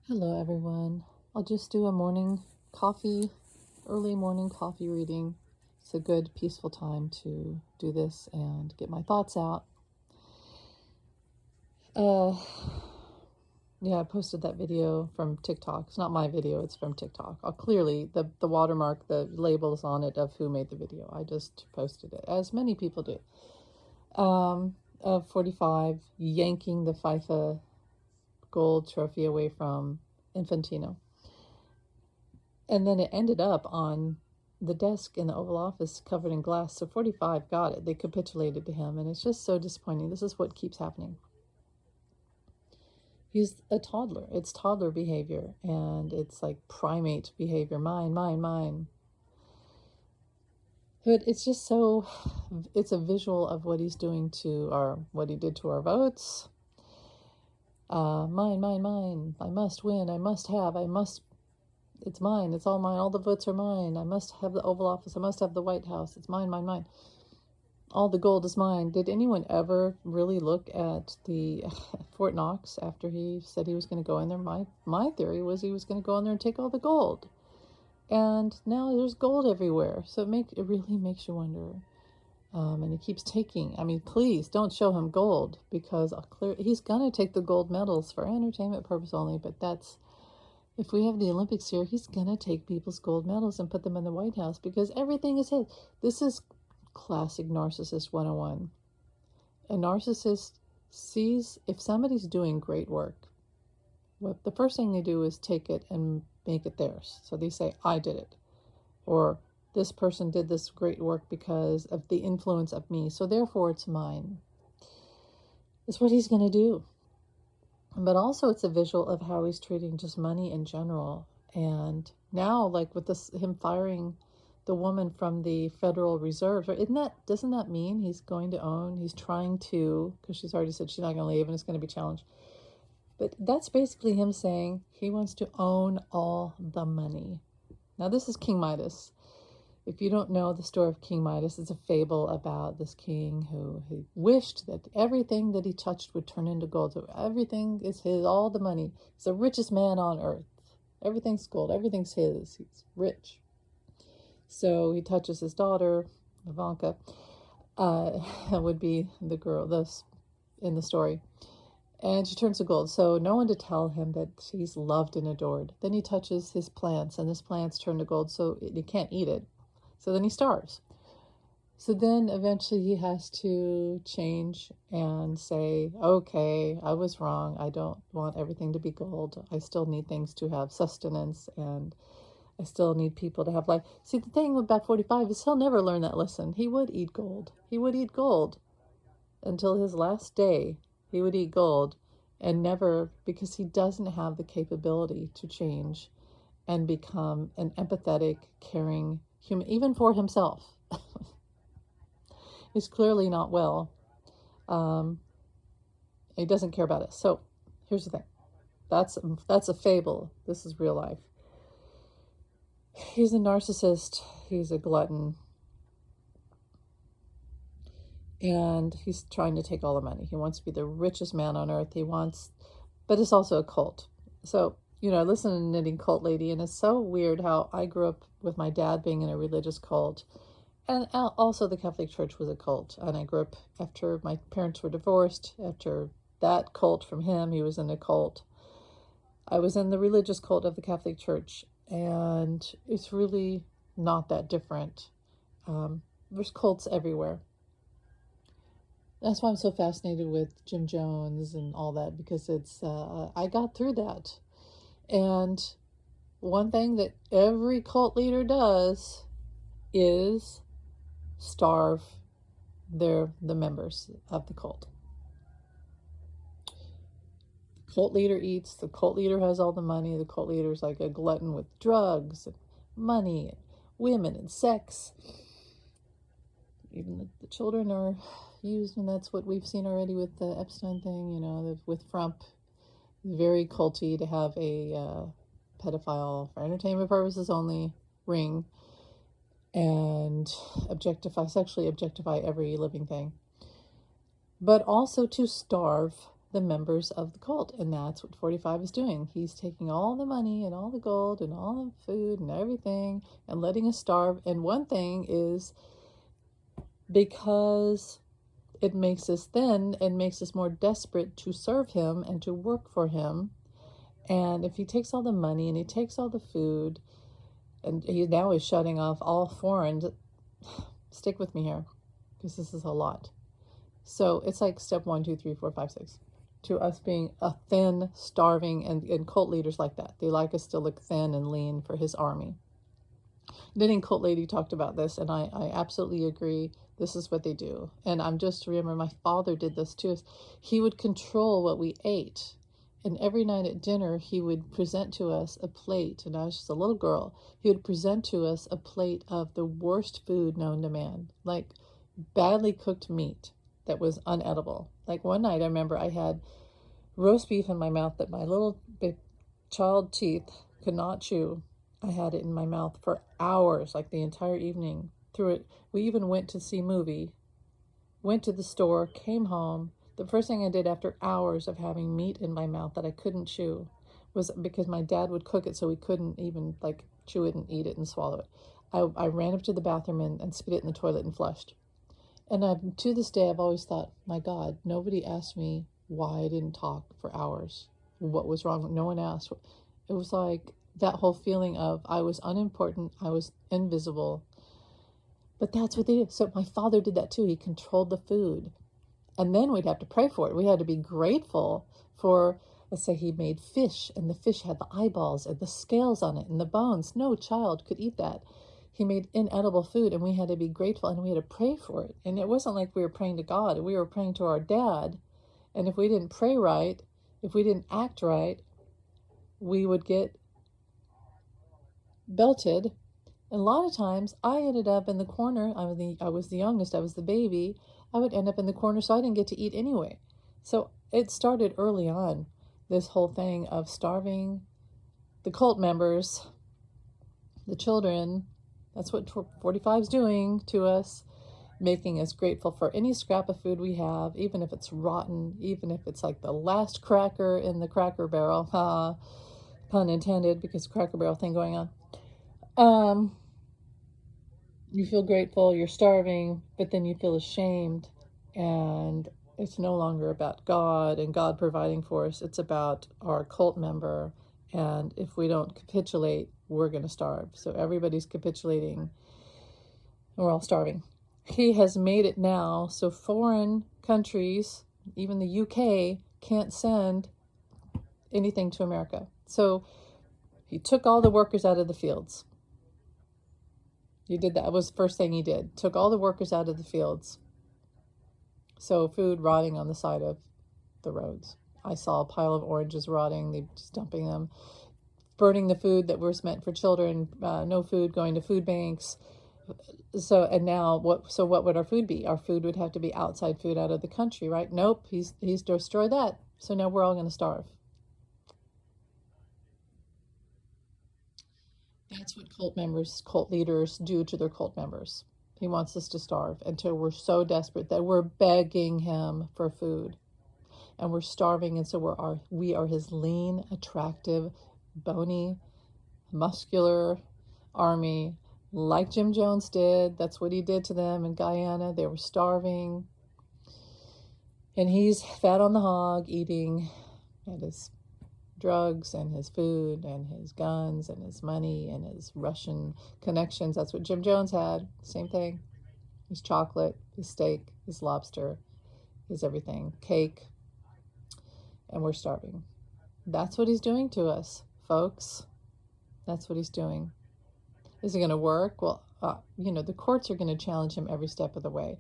Hello, everyone. I'll just do a early morning coffee reading. It's a good, peaceful time to do this and get my thoughts out. Uh, yeah, I posted that video from TikTok. It's not my video, it's from TikTok. Clearly, the watermark, the labels on it of who made the video. I just posted it, as many people do. Of 45, yanking the FIFA gold trophy away from Infantino. And then it ended up on the desk in the Oval Office covered in glass. So 45 got it. They capitulated to him. And it's just so disappointing. This is what keeps happening. He's a toddler. It's toddler behavior. And it's like primate behavior. Mine, mine, mine. But it's just so, it's a visual of what he's doing what he did to our votes. Mine, mine, mine. I must win. It's mine. It's all mine. All the votes are mine. I must have the Oval Office. I must have the White House. It's mine, mine, mine. All the gold is mine. Did anyone ever really look at the Fort Knox after he said he was going to go in there? My theory was he was going to go in there and take all the gold. And now there's gold everywhere. So it really makes you wonder. And he keeps taking. I mean, please don't show him gold, because he's going to take the gold medals for entertainment purpose only. But if we have the Olympics here, he's going to take people's gold medals and put them in the White House, because everything is his. This is classic narcissist 101. A narcissist sees if somebody's doing great work, the first thing they do is take it and make it theirs. So they say, I did it. Or this person did this great work because of the influence of me, so therefore it's mine. That's what he's going to do. But also it's a visual of how he's treating just money in general. And now, like with him firing the woman from the Federal Reserve, doesn't that mean he's trying to, because she's already said she's not going to leave and it's going to be challenged. But that's basically him saying he wants to own all the money. Now this is King Midas. If you don't know the story of King Midas, it's a fable about this king who wished that everything that he touched would turn into gold. So everything is his, all the money. He's the richest man on earth. Everything's gold. Everything's his. He's rich. So he touches his daughter, Ivanka, would be the girl in the story. And she turns to gold. So no one to tell him that he's loved and adored. Then he touches his plants, and his plants turn to gold, so he can't eat it. So then he starves. So then eventually he has to change and say, okay, I was wrong. I don't want everything to be gold. I still need things to have sustenance, and I still need people to have life. See, the thing about 45 is he'll never learn that lesson. He would eat gold. He would eat gold until his last day. He would eat gold, and never, because he doesn't have the capability to change and become an empathetic, caring human, even for himself. He's clearly not well. He doesn't care about us. So here's the thing. That's a fable. This is real life. He's a narcissist. He's a glutton. And he's trying to take all the money. He wants to be the richest man on earth. But it's also a cult. So, I listen to Knitting Cult Lady, and it's so weird how I grew up with my dad being in a religious cult. And also the Catholic Church was a cult. And I grew up after my parents were divorced. After that cult from him, he was in a cult. I was in the religious cult of the Catholic Church. And it's really not that different. There's cults everywhere. That's why I'm so fascinated with Jim Jones and all that, because I got through that. And one thing that every cult leader does is starve the members of the cult. The cult leader eats, the cult leader has all the money, the cult leader's like a glutton with drugs and money and women and sex. Even the children are used, and that's what we've seen already with the Epstein thing, with Trump. Very culty to have a pedophile for entertainment purposes only ring and sexually objectify every living thing. But also to starve the members of the cult. And that's what 45 is doing. He's taking all the money and all the gold and all the food and everything and letting us starve. And one thing is, because it makes us thin and makes us more desperate to serve him and to work for him. And if he takes all the money and he takes all the food, and he now is shutting off all foreign, stick with me here, because this is a lot. So it's like step 1, 2, 3, 4, 5, 6. To us being a thin, starving, and cult leaders like that. They like us to look thin and lean for his army. Knitting Cult Lady talked about this, and I absolutely agree. This is what they do. And I'm just remember my father did this too. He would control what we ate. And every night at dinner, he would present to us a plate. And I was just a little girl. He would present to us a plate of the worst food known to man. Like badly cooked meat that was unedible. Like one night I remember I had roast beef in my mouth that my little big child teeth could not chew. I had it in my mouth for hours, like the entire evening through it. We even went to see a movie, went to the store, came home. The first thing I did after hours of having meat in my mouth that I couldn't chew was because my dad would cook it so we couldn't even like chew it and eat it and swallow it. I ran up to the bathroom and spit it in the toilet and flushed. And to this day, I've always thought, my God, nobody asked me why I didn't talk for hours. What was wrong? No one asked. It was like that whole feeling of I was unimportant, I was invisible. But that's what they did. So my father did that too. He controlled the food. And then we'd have to pray for it. We had to be grateful for, let's say he made fish, and the fish had the eyeballs and the scales on it and the bones. No child could eat that. He made inedible food, and we had to be grateful, and we had to pray for it. And it wasn't like we were praying to God. We were praying to our dad. And if we didn't pray right, if we didn't act right, we would get belted. And a lot of times I ended up in the corner. I was the youngest. I was the baby. I would end up in the corner, so I didn't get to eat anyway. So it started early on, this whole thing of starving the cult members, the children. That's what 45 is doing to us, making us grateful for any scrap of food we have, even if it's rotten, even if it's like the last cracker in the Cracker Barrel. Pun intended, because Cracker Barrel thing going on. You feel grateful, you're starving, but then you feel ashamed, and it's no longer about God and God providing for us. It's about our cult member, and if we don't capitulate, we're going to starve. So everybody's capitulating, and we're all starving. He has made it now so foreign countries, even the UK, can't send anything to America. So he took all the workers out of the fields. He did that. It was the first thing he did. Took all the workers out of the fields. So food rotting on the side of the roads. I saw a pile of oranges rotting. They just dumping them. Burning the food that was meant for children. No food going to food banks. So, and now what would our food be? Our food would have to be outside food out of the country, right? Nope. He's destroyed that. So now we're all going to starve. That's what cult leaders do to their cult members. He wants us to starve until we're so desperate that we're begging him for food. And we're starving, and so we are his lean, attractive, bony, muscular army, like Jim Jones did. That's what he did to them in Guyana. They were starving. And he's fat on the hog, eating at his drugs and his food and his guns and his money and his Russian connections. That's what Jim Jones had. Same thing. His chocolate, his steak, his lobster, his everything. Cake. And we're starving. That's what he's doing to us, folks. That's what he's doing. Is it going to work? Well, the courts are going to challenge him every step of the way.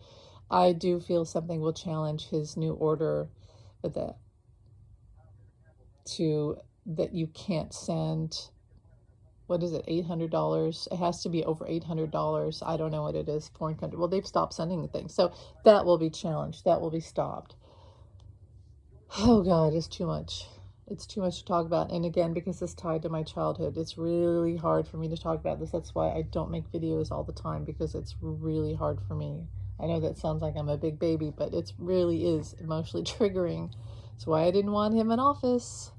I do feel something will challenge his new order that you can't send, what is it, $800? It has to be over $800. I don't know what it is, foreign country. Well, they've stopped sending the thing. So that will be challenged. That will be stopped. Oh, God, it's too much. It's too much to talk about. And again, because it's tied to my childhood, it's really hard for me to talk about this. That's why I don't make videos all the time, because it's really hard for me. I know that sounds like I'm a big baby, but it really is emotionally triggering That's why I didn't want him in office.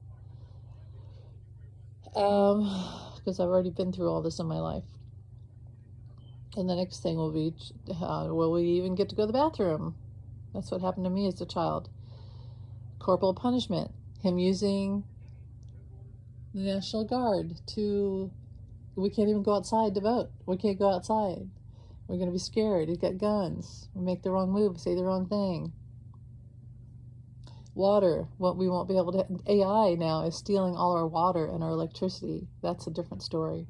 Because I've already been through all this in my life. And the next thing will be, will we even get to go to the bathroom? That's what happened to me as a child. Corporal punishment. Him using the National Guard to, we can't even go outside to vote. We can't go outside. We're going to be scared. He's got guns. We make the wrong move, say the wrong thing. Water. What we won't be able to. AI now is stealing all our water and our electricity. That's a different story.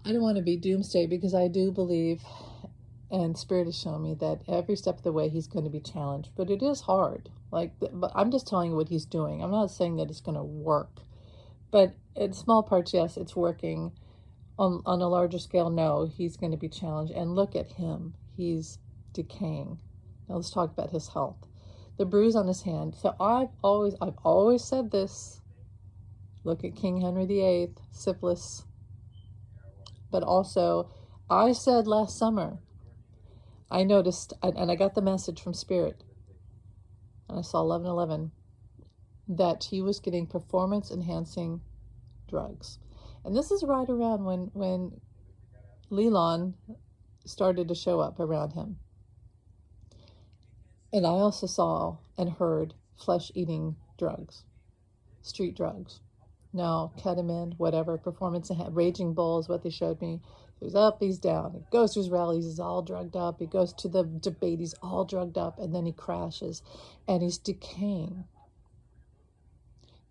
I don't want to be doomsday because I do believe, and Spirit has shown me that every step of the way he's going to be challenged. But it is hard. But I'm just telling you what he's doing. I'm not saying that it's going to work. But in small parts, yes, it's working. On a larger scale, no, he's going to be challenged. And look at him. He's decaying. Now let's talk about his health. The bruise on his hand. So I've always said this. Look at King Henry VIII, syphilis. But also, I said last summer, I noticed, and I got the message from Spirit, and I saw 1111, that he was getting performance-enhancing drugs. And this is right around when Leland started to show up around him. And I also saw and heard flesh-eating drugs, street drugs. Now, ketamine, whatever, performance, Raging Bull is what they showed me. He's up, he's down. He goes to his rallies, he's all drugged up. He goes to the debate, he's all drugged up. And then he crashes and he's decaying.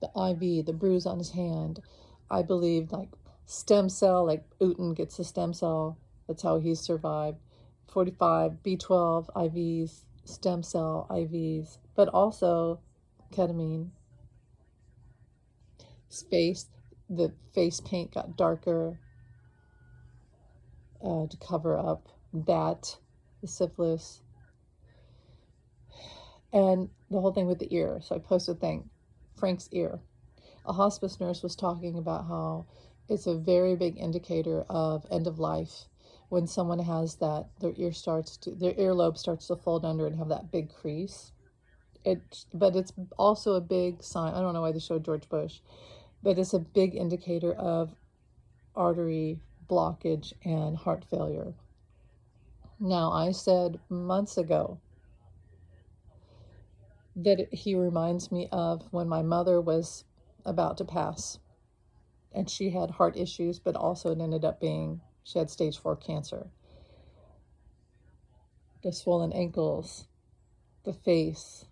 The IV, the bruise on his hand, I believe, like stem cell, like Uten gets a stem cell. That's how he's survived. 45, B12 IVs, stem cell IVs, but also ketamine. The face paint got darker to cover up that, the syphilis, and the whole thing with the ear. So I posted a thing, Frank's ear. A hospice nurse was talking about how it's a very big indicator of end of life when someone has that, their earlobe starts to fold under and have that big crease. But it's also a big sign. I don't know why they showed George Bush, but it's a big indicator of artery blockage and heart failure. Now, I said months ago that he reminds me of when my mother was about to pass, and she had heart issues, but also it ended up being, she had stage 4 cancer. The swollen ankles, the face,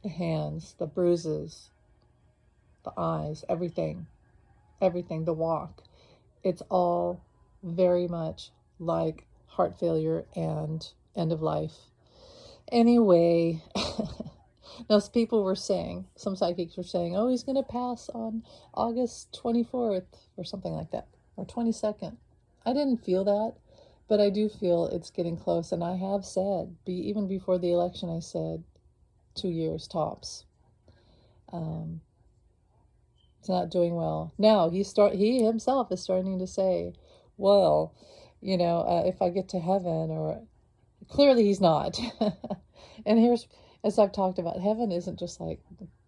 the hands, the bruises, the eyes, everything, the walk. It's all very much like heart failure and end of life. Anyway, those people were saying, some psychics were saying, oh, he's going to pass on August 24th or something like that, or 22nd. I didn't feel that, but I do feel it's getting close. And I have said, even before the election, I said 2 years tops. It's not doing well. Now, he himself is starting to say, well, if I get to heaven, or clearly he's not. And here's, as I've talked about, heaven isn't just like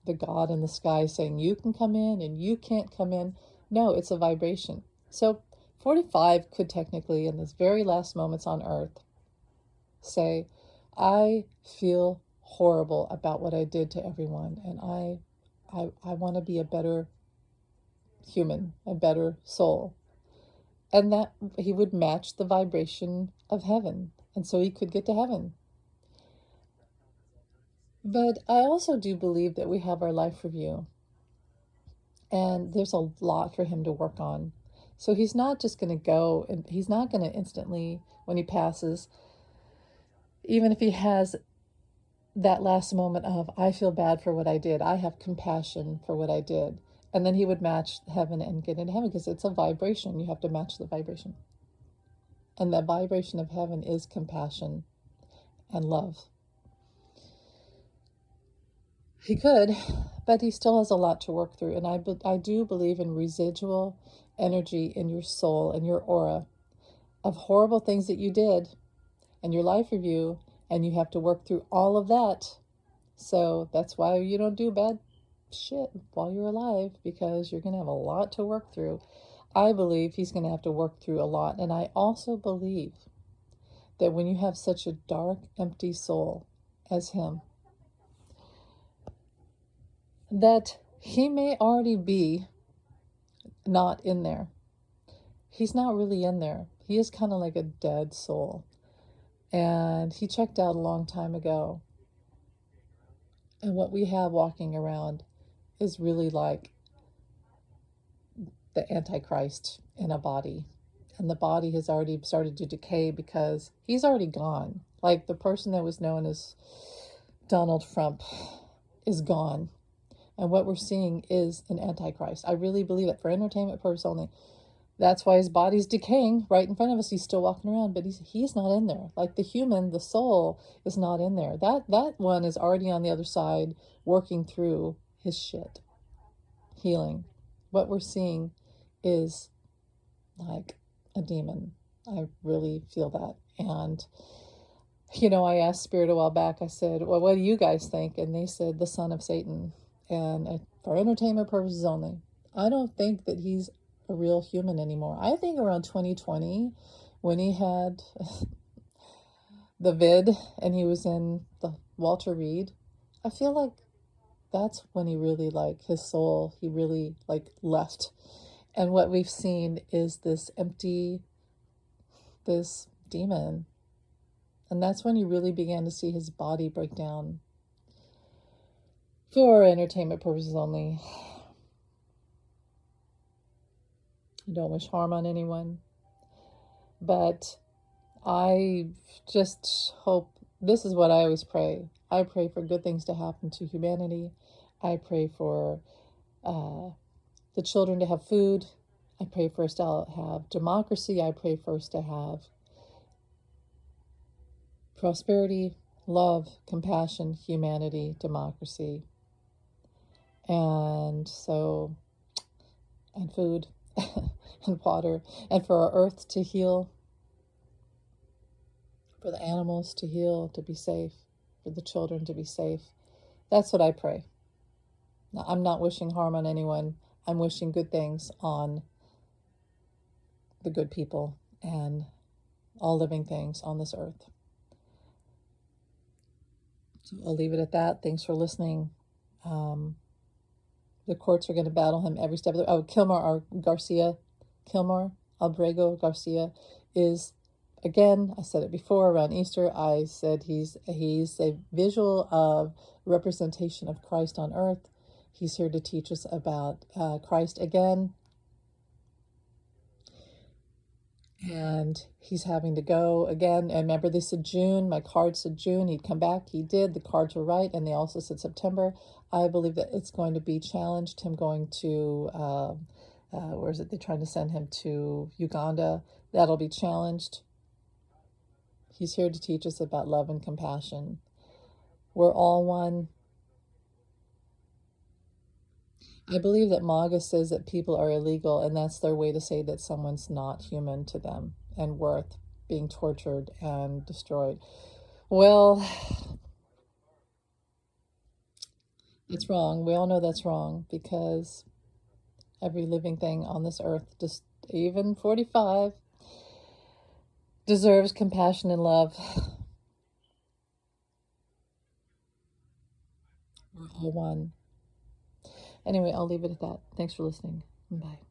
the God in the sky saying you can come in and you can't come in. No, it's a vibration. So 45 could technically, in this very last moments on earth, say, I feel horrible about what I did to everyone, and I want to be a better human, a better soul. And that he would match the vibration of heaven, and so he could get to heaven. But I also do believe that we have our life review, and there's a lot for him to work on. So he's not just going to go, and he's not going to instantly, when he passes, even if he has that last moment of, I feel bad for what I did, I have compassion for what I did, and then he would match heaven and get into heaven, because it's a vibration. You have to match the vibration. And the vibration of heaven is compassion and love. He could, but he still has a lot to work through. And I do believe in residual energy in your soul and your aura of horrible things that you did and your life review, and you have to work through all of that So that's why you don't do bad shit while you're alive, because you're going to have a lot to work through. I believe he's going to have to work through a lot. And I also believe that when you have such a dark, empty soul as him, that he may already be not in there. He's not really in there. He is kind of like a dead soul. And he checked out a long time ago. And what we have walking around is really like the Antichrist in a body. And the body has already started to decay because he's already gone. Like the person that was known as Donald Trump is gone. And what we're seeing is an Antichrist. I really believe it, for entertainment purpose only. That's why his body's decaying right in front of us. He's still walking around, but he's not in there. Like the human, the soul is not in there. That one is already on the other side, working through his shit, healing. What we're seeing is like a demon. I really feel that. And, you know, I asked Spirit a while back, I said, well, what do you guys think? And they said the son of Satan. And for entertainment purposes only. I don't think that he's a real human anymore. I think around 2020, when he had the vid and he was in the Walter Reed, I feel like that's when he really, like, his soul, he really, like, left. And what we've seen is this empty, this demon. And that's when you really began to see his body break down. For entertainment purposes only. I don't wish harm on anyone. But I just hope, this is what I always pray. I pray for good things to happen to humanity. I pray for the children to have food. I pray for us to have democracy. I pray for us to have prosperity, love, compassion, humanity, democracy. And so, and food and water, and for our earth to heal, for the animals to heal, to be safe, for the children to be safe. That's what I pray. Now, I'm not wishing harm on anyone. I'm wishing good things on the good people and all living things on this earth. So I'll leave it at that. Thanks for listening. The courts are going to battle him every step of the way. Oh, Kilmar Abrego Garcia is, again, I said it before around Easter, I said he's a visual of representation of Christ on earth. He's here to teach us about Christ again. And he's having to go again. I remember they said June. My card said June. He'd come back. He did. The cards were right. And they also said September. I believe that it's going to be challenged. Him going to, where is it? They're trying to send him to Uganda. That'll be challenged. He's here to teach us about love and compassion. We're all one. I believe that MAGA says that people are illegal, and that's their way to say that someone's not human to them and worth being tortured and destroyed. Well, it's wrong. We all know that's wrong, because every living thing on this earth, just even 45, deserves compassion and love. We're all one. Anyway, I'll leave it at that. Thanks for listening. Bye.